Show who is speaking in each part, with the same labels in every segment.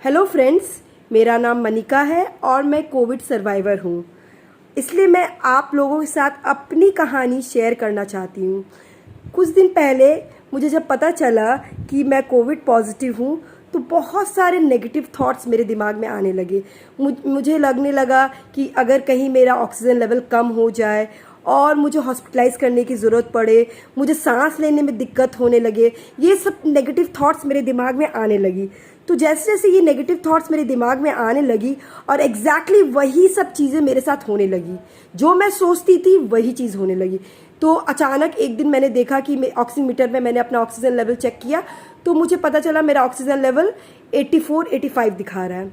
Speaker 1: Hello friends, मेरा नाम मनिका है और मैं कोविड सर्वाइवर हूँ। इसलिए मैं आप लोगों के साथ अपनी कहानी शेयर करना चाहती हूँ। कुछ दिन पहले मुझे जब पता चला कि मैं कोविड पॉजिटिव हूँ तो बहुत सारे नेगेटिव थॉट्स मेरे दिमाग में आने लगे। मुझे लगने लगा कि अगर कहीं मेरा ऑक्सीजन लेवल कम हो जाए और मुझे हॉस्पिटलाइज करने की ज़रूरत पड़े, मुझे सांस लेने में दिक्कत होने लगे, ये सब नेगेटिव थॉट्स मेरे दिमाग में आने लगी। तो जैसे जैसे ये नेगेटिव थॉट्स मेरे दिमाग में आने लगी और एग्जैक्टली वही सब चीज़ें मेरे साथ होने लगी, जो मैं सोचती थी वही चीज़ होने लगी। तो अचानक एक दिन मैंने देखा कि ऑक्सीमीटर में मैंने अपना ऑक्सीजन लेवल चेक किया तो मुझे पता चला मेरा ऑक्सीजन लेवल 84-85 दिखा रहा है।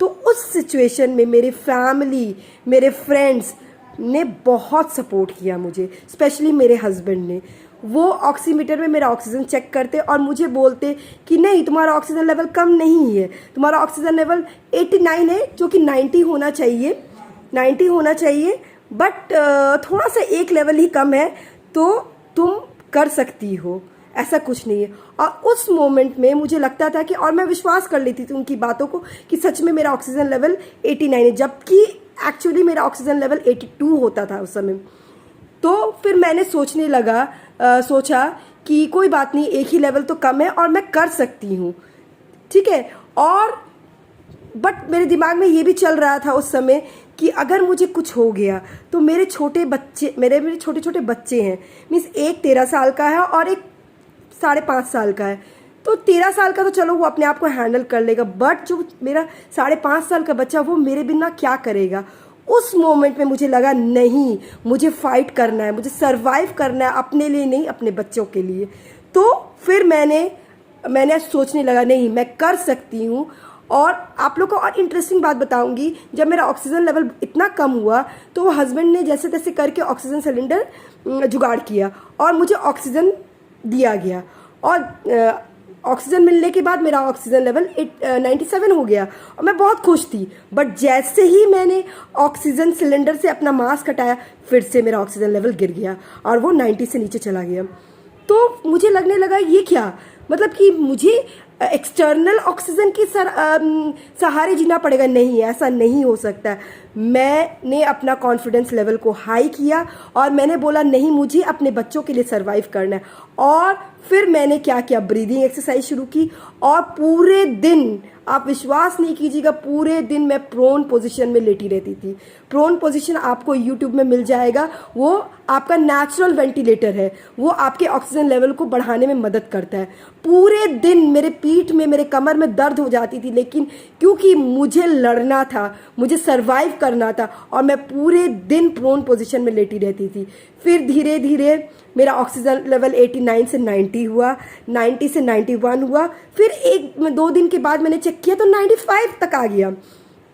Speaker 1: तो उस सिचुएशन में मेरी फैमिली, मेरे फ्रेंड्स ने बहुत सपोर्ट किया मुझे, स्पेशली मेरे हस्बैंड ने। वो ऑक्सीमीटर में मेरा ऑक्सीजन चेक करते और मुझे बोलते कि नहीं, तुम्हारा ऑक्सीजन लेवल कम नहीं है, तुम्हारा ऑक्सीजन लेवल 89 है, जो कि 90 होना चाहिए, 90 होना चाहिए, बट थोड़ा सा एक लेवल ही कम है, तो तुम कर सकती हो, ऐसा कुछ नहीं है। और उस मोमेंट में मुझे लगता था कि, और मैं विश्वास कर लेती थी उनकी बातों को कि सच में मेरा ऑक्सीजन लेवल 89 है, जबकि एक्चुअली मेरा ऑक्सीजन लेवल 82 होता था उस समय। तो फिर मैंने सोचा कि कोई बात नहीं, एक ही लेवल तो कम है और मैं कर सकती हूँ, ठीक है। और बट मेरे दिमाग में ये भी चल रहा था उस समय कि अगर मुझे कुछ हो गया तो मेरे छोटे छोटे बच्चे हैं, मीन्स एक 13 साल का है और एक 5.5 साल का है। तो 13 साल का तो चलो वो अपने आप को हैंडल कर लेगा, बट जो मेरा 5.5 साल का बच्चा, वो मेरे बिना क्या करेगा। उस मोमेंट में मुझे लगा नहीं, मुझे फाइट करना है, मुझे सरवाइव करना है, अपने लिए नहीं, अपने बच्चों के लिए। तो फिर मैंने सोचने लगा नहीं, मैं कर सकती हूँ। और आप लोग को और इंटरेस्टिंग बात बताऊंगी, जब मेरा ऑक्सीजन लेवल इतना कम हुआ तो वो हस्बैंड ने जैसे तैसे करके ऑक्सीजन सिलेंडर जुगाड़ किया और मुझे ऑक्सीजन दिया गया। और ऑक्सीजन मिलने के बाद मेरा ऑक्सीजन लेवल 97 हो गया और मैं बहुत खुश थी। बट जैसे ही मैंने ऑक्सीजन सिलेंडर से अपना मास्क हटाया, फिर से मेरा ऑक्सीजन लेवल गिर गया और वो 90 से नीचे चला गया। तो मुझे लगने लगा ये क्या, मतलब कि मुझे एक्सटर्नल ऑक्सीजन की सहारे जीना पड़ेगा। नहीं, ऐसा नहीं हो सकता। मैंने अपना कॉन्फिडेंस लेवल को हाई किया और मैंने बोला नहीं, मुझे अपने बच्चों के लिए सरवाइव करना है। और फिर मैंने क्या किया, ब्रीदिंग एक्सरसाइज शुरू की और पूरे दिन, आप विश्वास नहीं कीजिएगा, पूरे दिन मैं प्रोन पोजीशन में लेटी रहती थी। प्रोन पोजीशन आपको यूट्यूब में मिल जाएगा, वो आपका नेचुरल वेंटिलेटर है, वो आपके ऑक्सीजन लेवल को बढ़ाने में मदद करता है। पूरे दिन मेरे पीठ में, मेरे कमर में दर्द हो जाती थी, लेकिन क्योंकि मुझे लड़ना था, मुझे सरवाइव करना था, और मैं पूरे दिन प्रोन पोजीशन में लेटी रहती थी। फिर धीरे धीरे मेरा ऑक्सीजन लेवल 89 से 90 हुआ, 90 से 91 हुआ, फिर 1-2 दिन के बाद मैंने चेक किया तो 95 तक आ गया।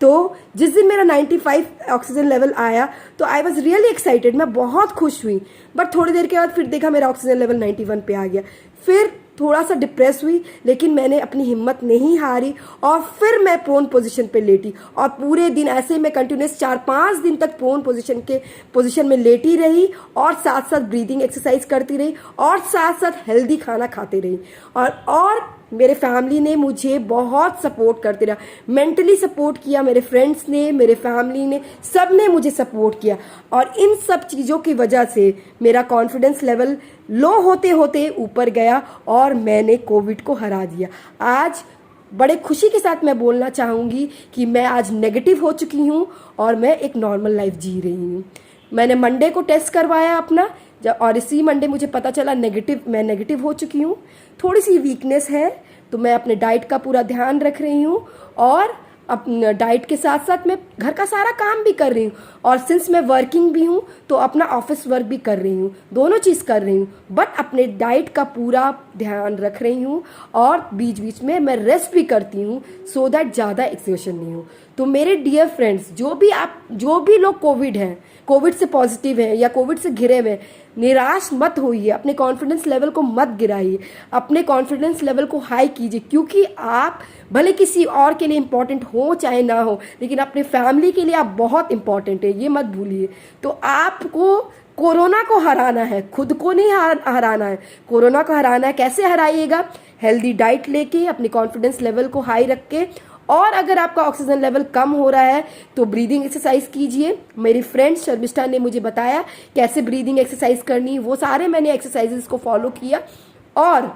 Speaker 1: तो जिस दिन मेरा 95 ऑक्सीजन लेवल आया तो आई वॉज रियली एक्साइटेड, मैं बहुत खुश हुई। बट थोड़ी देर के बाद फिर देखा मेरा ऑक्सीजन लेवल 91 पे आ गया। फिर थोड़ा सा डिप्रेस हुई, लेकिन मैंने अपनी हिम्मत नहीं हारी और फिर मैं प्रोन पोजीशन पे लेटी और पूरे दिन ऐसे मैं कंटिन्यूस 4-5 दिन तक प्रोन पोजीशन में लेटी रही और साथ साथ ब्रीदिंग एक्सरसाइज करती रही और साथ साथ हेल्दी खाना खाते रही। और मेरे फैमिली ने मुझे बहुत सपोर्ट करते रहा, मेंटली सपोर्ट किया, मेरे फ्रेंड्स ने, मेरे फैमिली ने, सब ने मुझे सपोर्ट किया। और इन सब चीज़ों की वजह से मेरा कॉन्फिडेंस लेवल लो होते होते ऊपर गया और मैंने कोविड को हरा दिया। आज बड़े खुशी के साथ मैं बोलना चाहूँगी कि मैं आज नेगेटिव हो चुकी हूँ और मैं एक नॉर्मल लाइफ जी रही हूँ। मैंने मंडे को टेस्ट करवाया अपना, और इसी मंडे मुझे पता चला मैं नेगेटिव हो चुकी हूँ। थोड़ी सी वीकनेस है तो मैं अपने डाइट का पूरा ध्यान रख रही हूँ और अपना डाइट के साथ साथ मैं घर का सारा काम भी कर रही हूँ। और सिंस मैं वर्किंग भी हूँ तो अपना ऑफिस वर्क भी कर रही हूँ, दोनों चीज़ कर रही हूँ। बट अपने डाइट का पूरा ध्यान रख रही हूँ और बीच बीच में मैं रेस्ट भी करती हूँ, सो दैट ज़्यादा एक्सर्शन नहीं हो। तो मेरे डियर फ्रेंड्स, जो भी लोग कोविड से पॉजिटिव हैं या कोविड से घिरे हुए, निराश मत होइए, अपने कॉन्फिडेंस लेवल को मत गिराइए, अपने कॉन्फिडेंस लेवल को हाई कीजिए। क्योंकि आप भले किसी और के लिए इम्पोर्टेंट हो चाहे ना हो, लेकिन अपने फैमिली के लिए आप बहुत इंपॉर्टेंट है, ये मत भूलिए। तो आपको कोरोना को हराना है, खुद को नहीं हराना है, कोरोना को हराना है। कैसे हराइएगा? हेल्दी डाइट लेके, अपने कॉन्फिडेंस लेवल को हाई रख के और अगर आपका ऑक्सीजन लेवल कम हो रहा है तो ब्रीदिंग एक्सरसाइज कीजिए। मेरी फ्रेंड शर्मिष्ठा ने मुझे बताया कैसे ब्रीदिंग एक्सरसाइज करनी, वो सारे मैंने एक्सरसाइजेस को फॉलो किया। और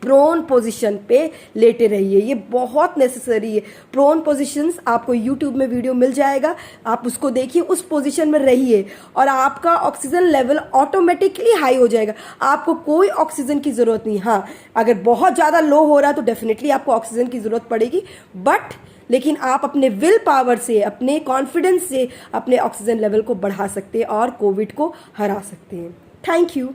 Speaker 1: प्रोन पोजीशन पे लेटे रहिए, ये बहुत नेसेसरी है। प्रोन पोजीशंस आपको यूट्यूब में वीडियो मिल जाएगा, आप उसको देखिए, उस पोजीशन में रहिए और आपका ऑक्सीजन लेवल ऑटोमेटिकली हाई हो जाएगा। आपको कोई ऑक्सीजन की ज़रूरत नहीं। हाँ, अगर बहुत ज़्यादा लो हो रहा है तो डेफिनेटली आपको ऑक्सीजन की ज़रूरत पड़ेगी, लेकिन आप अपने विल पावर से, अपने कॉन्फिडेंस से अपने ऑक्सीजन लेवल को बढ़ा सकते हैं और कोविड को हरा सकते हैं। Thank you.